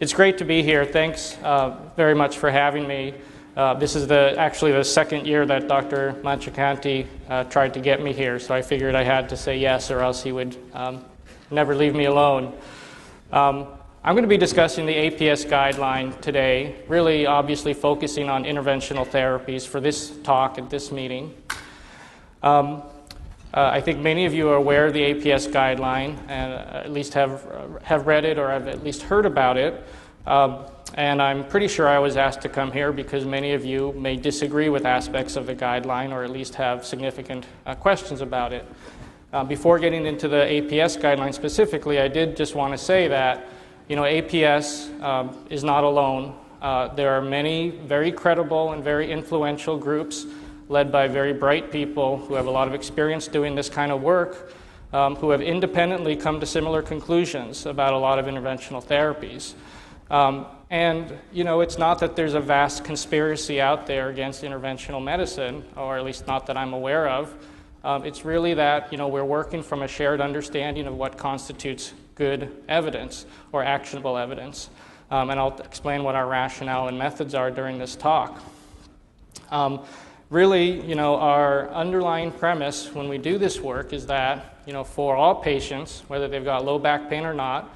It's great to be here. Thanks very much for having me. This is actually the second year that Dr. Manchakanti tried to get me here, so I figured I had to say yes or else he would never leave me alone. I'm going to be discussing the APS guideline today, really obviously focusing on interventional therapies for this talk at this meeting. I think many of you are aware of the APS guideline and at least have read it or have at least heard about it. And I'm pretty sure I was asked to come here because many of you may disagree with aspects of the guideline or at least have significant questions about it. Before getting into the APS guideline specifically, I did just want to say that APS is not alone. There are many very credible and very influential groups led by very bright people who have a lot of experience doing this kind of work, who have independently come to similar conclusions about a lot of interventional therapies. It's not that there's a vast conspiracy out there against interventional medicine, or at least not that I'm aware of. It's really that, we're working from a shared understanding of what constitutes good evidence or actionable evidence. And I'll explain what our rationale and methods are during this talk. Really, our underlying premise when we do this work is that, for all patients, whether they've got low back pain or not,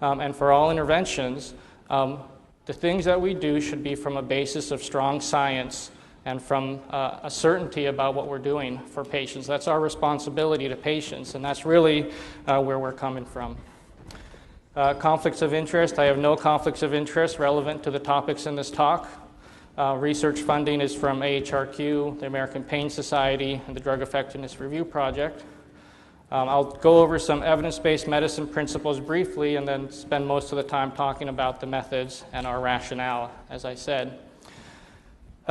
and for all interventions, the things that we do should be from a basis of strong science and from a certainty about what we're doing for patients. That's our responsibility to patients, and that's really where we're coming from. Conflicts of interest. I have no conflicts of interest relevant to the topics in this talk. Research funding is from AHRQ, the American Pain Society, and the Drug Effectiveness Review Project. I'll go over some evidence-based medicine principles briefly and then spend most of the time talking about the methods and our rationale, as I said.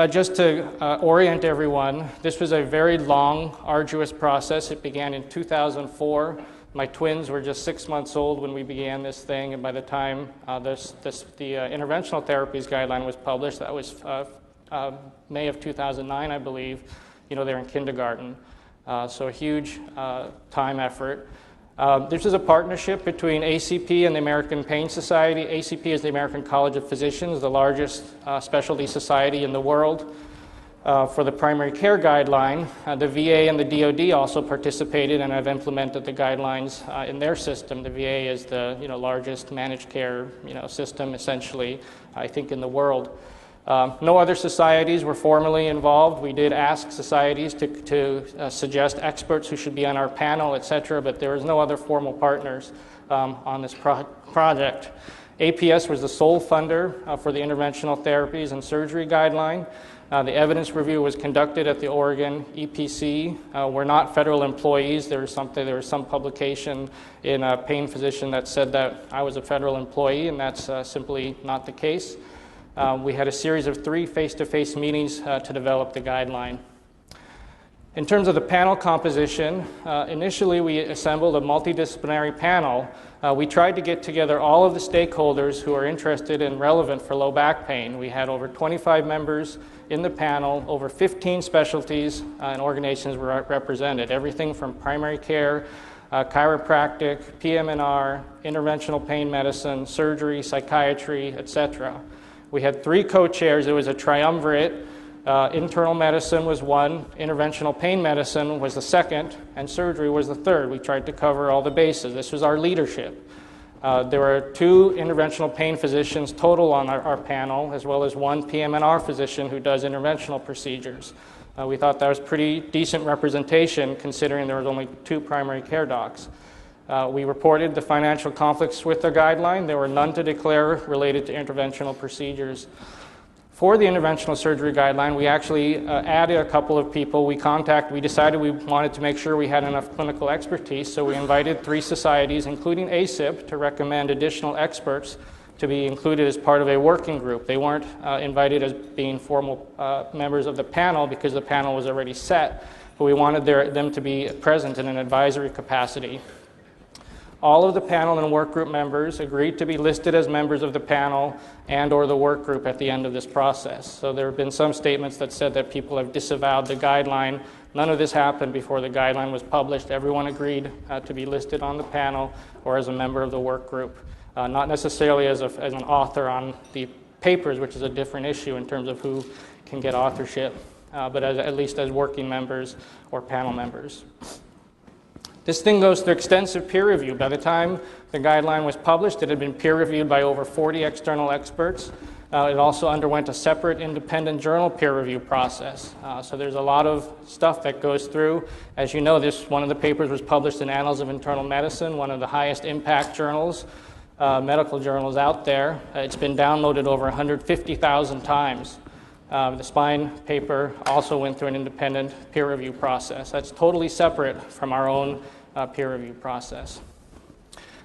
Just to orient everyone, this was a very long, arduous process. It began in 2004. My twins were just 6 months old when we began this thing, and by the time the interventional therapies guideline was published, that was May of 2009, I believe. They're in kindergarten. So a huge time effort. This is a partnership between ACP and the American Pain Society. ACP is the American College of Physicians, the largest specialty society in the world. For the primary care guideline, the VA and the DoD also participated and have implemented the guidelines in their system. The VA is the largest managed care system, essentially, I think, in the world. No other societies were formally involved. We did ask societies to suggest experts who should be on our panel, etc., but there was no other formal partners on this project. APS was the sole funder for the interventional therapies and surgery guideline. The evidence review was conducted at the Oregon EPC. We're not federal employees. There was some publication in a pain physician that said that I was a federal employee, and that's simply not the case. We had a series of 3 face-to-face meetings to develop the guideline. In terms of the panel composition, initially we assembled a multidisciplinary panel. We tried to get together all of the stakeholders who are interested and relevant for low back pain. We had over 25 members in the panel, over 15 specialties and organizations were represented, everything from primary care, chiropractic, PM&R, interventional pain medicine, surgery, psychiatry, etc. We had 3 co-chairs. It was a triumvirate. Internal medicine was one, interventional pain medicine was the second, and surgery was the third. We tried to cover all the bases. This was our leadership. There were 2 interventional pain physicians total on our panel, as well as 1 PM&R physician who does interventional procedures. We thought that was pretty decent representation considering there was only 2 primary care docs. We reported the financial conflicts with the guideline. There were none to declare related to interventional procedures. For the interventional surgery guideline, we actually added a couple of people. We decided we wanted to make sure we had enough clinical expertise, so we invited 3 societies, including ACIP, to recommend additional experts to be included as part of a working group. They weren't invited as being formal members of the panel because the panel was already set, but we wanted them to be present in an advisory capacity. All of the panel and work group members agreed to be listed as members of the panel and or the work group at the end of this process. So there have been some statements that said that people have disavowed the guideline. None of this happened before the guideline was published. Everyone agreed to be listed on the panel or as a member of the work group. not necessarily as an author on the papers, which is a different issue in terms of who can get authorship, but at least as working members or panel members. This thing goes through extensive peer review. By the time the guideline was published, it had been peer reviewed by over 40 external experts. It also underwent a separate independent journal peer review process. So there's a lot of stuff that goes through. As you know, one of the papers was published in Annals of Internal Medicine, one of the highest impact journals, medical journals out there. It's been downloaded over 150,000 times. The spine paper also went through an independent peer review process. That's totally separate from our own peer review process.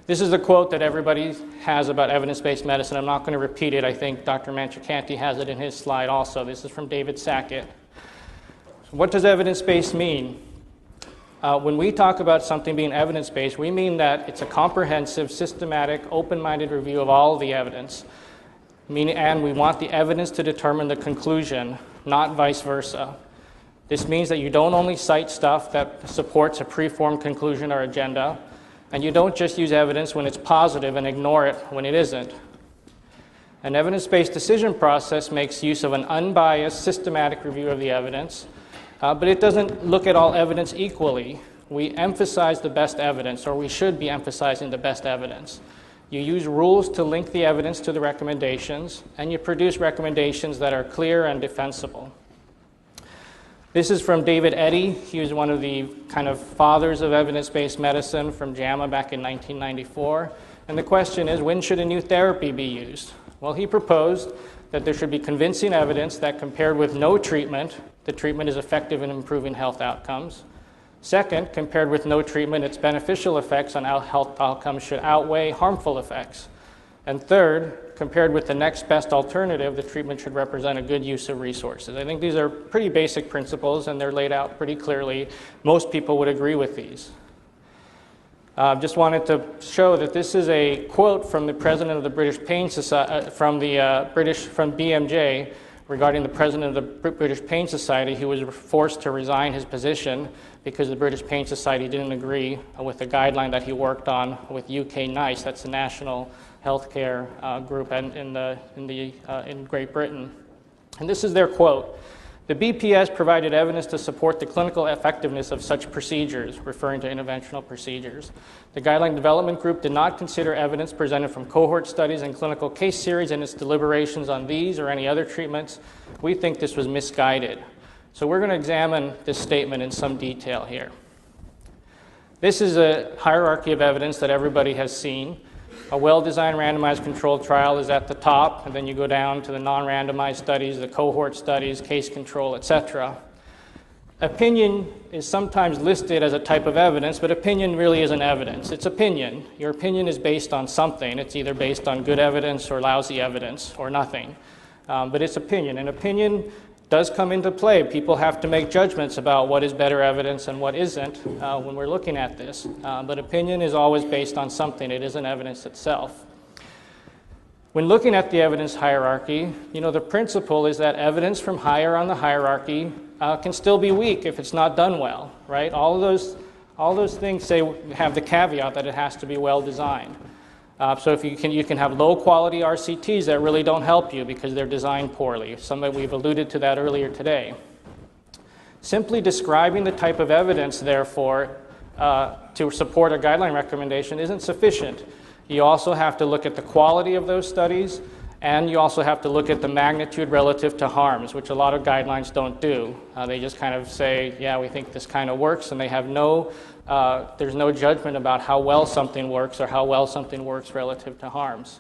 This is a quote that everybody has about evidence-based medicine. I'm not going to repeat it. I think Dr. Manchakanti has it in his slide also. This is from David Sackett. So what does evidence-based mean? When we talk about something being evidence-based, we mean that it's a comprehensive, systematic, open-minded review of all of the evidence. And we want the evidence to determine the conclusion, not vice versa. This means that you don't only cite stuff that supports a preformed conclusion or agenda, and you don't just use evidence when it's positive and ignore it when it isn't. An evidence-based decision process makes use of an unbiased, systematic review of the evidence, but it doesn't look at all evidence equally. We emphasize the best evidence, or we should be emphasizing the best evidence. You use rules to link the evidence to the recommendations, and you produce recommendations that are clear and defensible. This is from David Eddy. He was one of the kind of fathers of evidence-based medicine from JAMA back in 1994. And the question is, when should a new therapy be used? Well, he proposed that there should be convincing evidence that compared with no treatment, the treatment is effective in improving health outcomes. Second, compared with no treatment, its beneficial effects on health outcomes should outweigh harmful effects. And third, compared with the next best alternative, the treatment should represent a good use of resources. I think these are pretty basic principles, and they're laid out pretty clearly. Most people would agree with these. Just wanted to show that this is a quote from the president of the British Pain Society, from BMJ, regarding the president of the British Pain Society, who was forced to resign his position because the British Pain Society didn't agree with the guideline that he worked on with UK NICE, that's the National Healthcare Group in Great Britain. And this is their quote: "The BPS provided evidence to support the clinical effectiveness of such procedures," referring to interventional procedures. "The Guideline Development Group did not consider evidence presented from cohort studies and clinical case series in its deliberations on these or any other treatments. We think this was misguided." So we're going to examine this statement in some detail here. This is a hierarchy of evidence that everybody has seen. A well-designed randomized controlled trial is at the top, and then you go down to the non-randomized studies, the cohort studies, case control, etc. Opinion is sometimes listed as a type of evidence, but opinion really isn't evidence. It's opinion. Your opinion is based on something. It's either based on good evidence or lousy evidence or nothing. But it's opinion, and opinion does come into play. People have to make judgments about what is better evidence and what isn't when we're looking at this. But opinion is always based on something. It isn't evidence itself. When looking at the evidence hierarchy, the principle is that evidence from higher on the hierarchy can still be weak if it's not done well, right? All those things have the caveat that it has to be well designed. So if you can have low-quality RCTs that really don't help you because they're designed poorly. We've alluded to that earlier today. Simply describing the type of evidence, therefore, to support a guideline recommendation isn't sufficient. You also have to look at the quality of those studies, and you also have to look at the magnitude relative to harms, which a lot of guidelines don't do. They just kind of say, yeah, we think this kind of works, and they have there's no judgment about how well something works or how well something works relative to harms.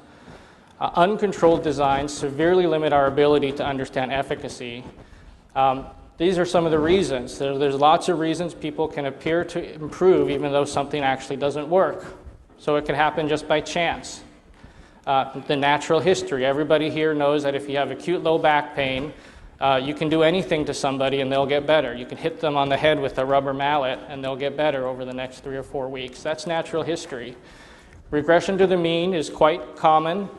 Uncontrolled designs severely limit our ability to understand efficacy. These are some of the reasons. There's lots of reasons people can appear to improve even though something actually doesn't work. So it can happen just by chance. The natural history. Everybody here knows that if you have acute low back pain, you can do anything to somebody and they'll get better. You can hit them on the head with a rubber mallet and they'll get better over the next 3 or 4 weeks. That's natural history. Regression to the mean is quite common.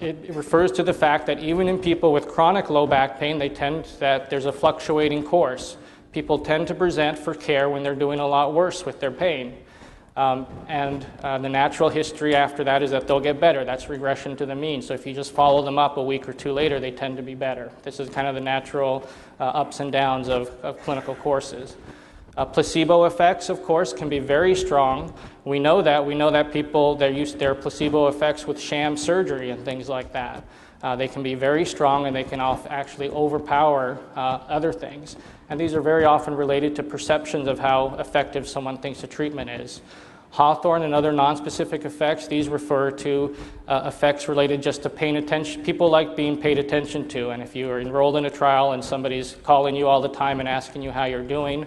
It refers to the fact that even in people with chronic low back pain, there's a fluctuating course. People tend to present for care when they're doing a lot worse with their pain. The natural history after that is that they'll get better. That's regression to the mean. So if you just follow them up a week or two later, they tend to be better. This is kind of the natural ups and downs of clinical courses. Placebo effects, of course, can be very strong. We know that people, they're used to their placebo effects with sham surgery and things like that. They can be very strong, and they can actually overpower other things. And these are very often related to perceptions of how effective someone thinks a treatment is. Hawthorne and other nonspecific effects, these refer to effects related just to paying attention. People like being paid attention to, and if you are enrolled in a trial and somebody's calling you all the time and asking you how you're doing,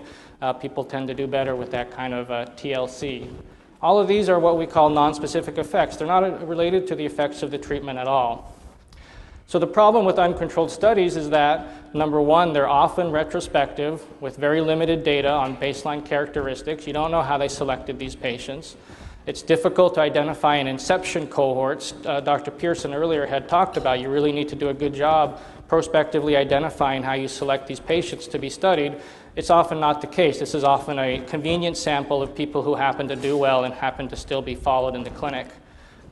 people tend to do better with that kind of TLC. All of these are what we call nonspecific effects. They're not related to the effects of the treatment at all. So the problem with uncontrolled studies is that, number one, they're often retrospective with very limited data on baseline characteristics. You don't know how they selected these patients. It's difficult to identify in inception cohorts. Dr. Pearson earlier had talked about you really need to do a good job prospectively identifying how you select these patients to be studied. It's often not the case. This is often a convenient sample of people who happen to do well and happen to still be followed in the clinic.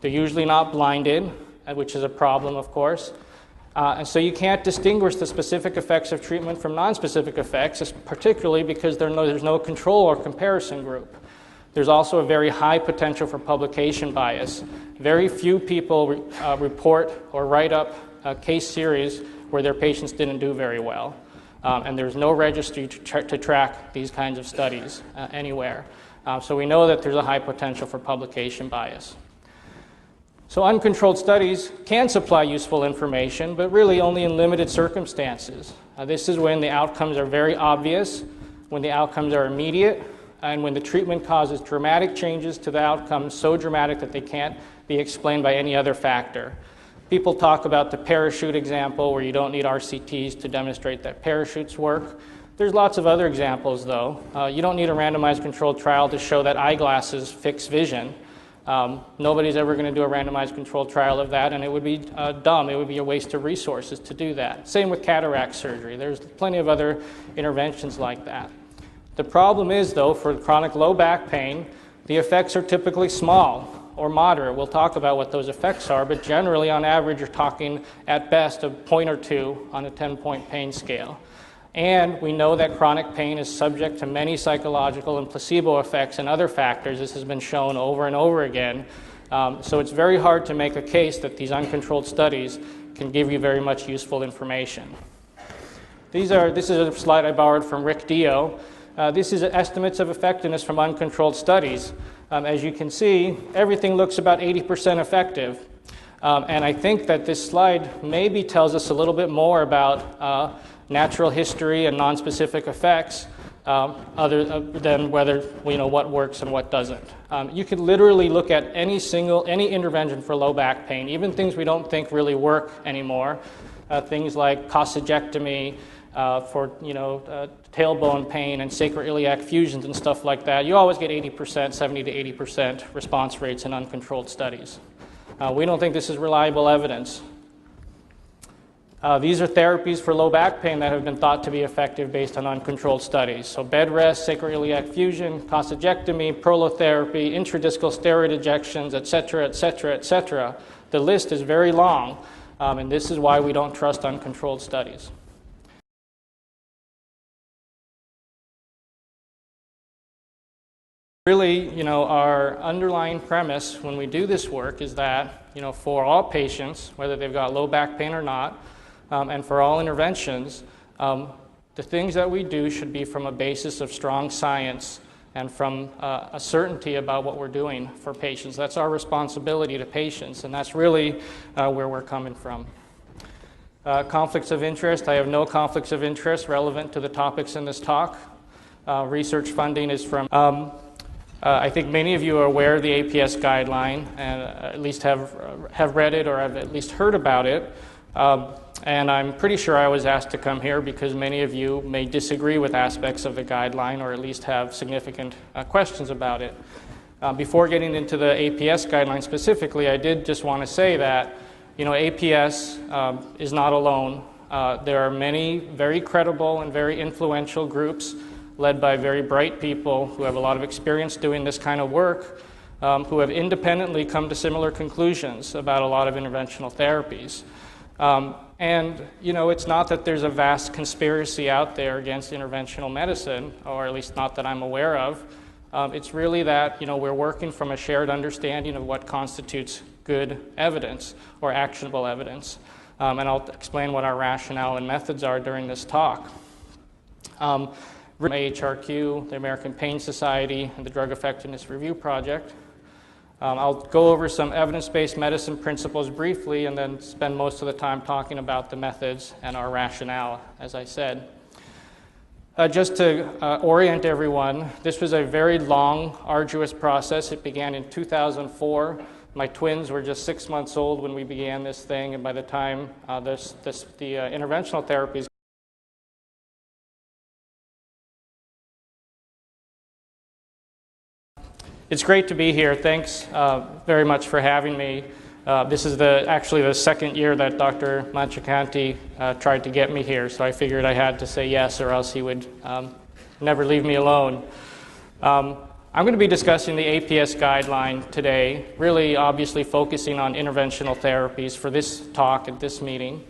They're usually not blinded, which is a problem, of course. And so you can't distinguish the specific effects of treatment from nonspecific effects, particularly because there's no control or comparison group. There's also a very high potential for publication bias. Very few people report or write up a case series where their patients didn't do very well. And there's no registry to track these kinds of studies anywhere. So we know that there's a high potential for publication bias. So uncontrolled studies can supply useful information, but really only in limited circumstances. This is when the outcomes are very obvious, when the outcomes are immediate, and when the treatment causes dramatic changes to the outcomes, so dramatic that they can't be explained by any other factor. People talk about the parachute example where you don't need RCTs to demonstrate that parachutes work. There's lots of other examples, though. You don't need a randomized controlled trial to show that eyeglasses fix vision. Nobody's ever going to do a randomized controlled trial of that, and it would be dumb. It would be a waste of resources to do that. Same with cataract surgery. There's plenty of other interventions like that. The problem is, though, for chronic low back pain, the effects are typically small or moderate. We'll talk about what those effects are, but generally, on average, you're talking at best a point or two on a 10-point pain scale. And we know that chronic pain is subject to many psychological and placebo effects and other factors. This has been shown over and over again. So it's very hard to make a case that these uncontrolled studies can give you very much useful information. This is a slide I borrowed from Rick Dio. This is estimates of effectiveness from uncontrolled studies. As you can see, everything looks about 80% effective. And I think that this slide maybe tells us a little bit more about natural history and nonspecific effects other than whether what works and what doesn't. You could literally look at any intervention for low back pain, even things we don't think really work anymore, things like coccygectomy for tailbone pain and sacroiliac fusions and stuff like that. You always get 80%, 70 to 80% response rates in uncontrolled studies. We don't think this is reliable evidence. These are therapies for low back pain that have been thought to be effective based on uncontrolled studies. So bed rest, sacroiliac fusion, coccygectomy, prolotherapy, intradiscal steroid injections, et cetera, et cetera, et cetera. The list is very long, and this is why we don't trust uncontrolled studies. Really, our underlying premise when we do this work is that, for all patients, whether they've got low back pain or not, and for all interventions, the things that we do should be from a basis of strong science and from a certainty about what we're doing for patients. That's our responsibility to patients, and that's really where we're coming from. Conflicts of interest. I have no conflicts of interest relevant to the topics in this talk. Research funding is from... I think many of you are aware of the APS guideline and at least have read it or have at least heard about it. And I'm pretty sure I was asked to come here because many of you may disagree with aspects of the guideline or at least have significant questions about it. Before getting into the APS guideline specifically, I did just want to say that APS is not alone. There are many very credible and very influential groups led by very bright people who have a lot of experience doing this kind of work, who have independently come to similar conclusions about a lot of interventional therapies. And, you know, it's not that there's a vast conspiracy out there against interventional medicine, or at least not that I'm aware of. It's really that, you know, we're working from a shared understanding of what constitutes good evidence or actionable evidence. And I'll explain what our rationale and methods are during this talk. AHRQ, the American Pain Society, and the Drug Effectiveness Review Project. I'll go over some evidence-based medicine principles briefly and then spend most of the time talking about the methods and our rationale, as I said. Just to orient everyone, this was a very long, arduous process. It began in 2004. My twins were just 6 months old when we began this thing, and by the time the interventional therapies It's great to be here. Thanks very much for having me. This is actually the second year that Dr. Manchakanti tried to get me here, so I figured I had to say yes or else he would never leave me alone. I'm going to be discussing the APS guideline today, really obviously focusing on interventional therapies for this talk at this meeting.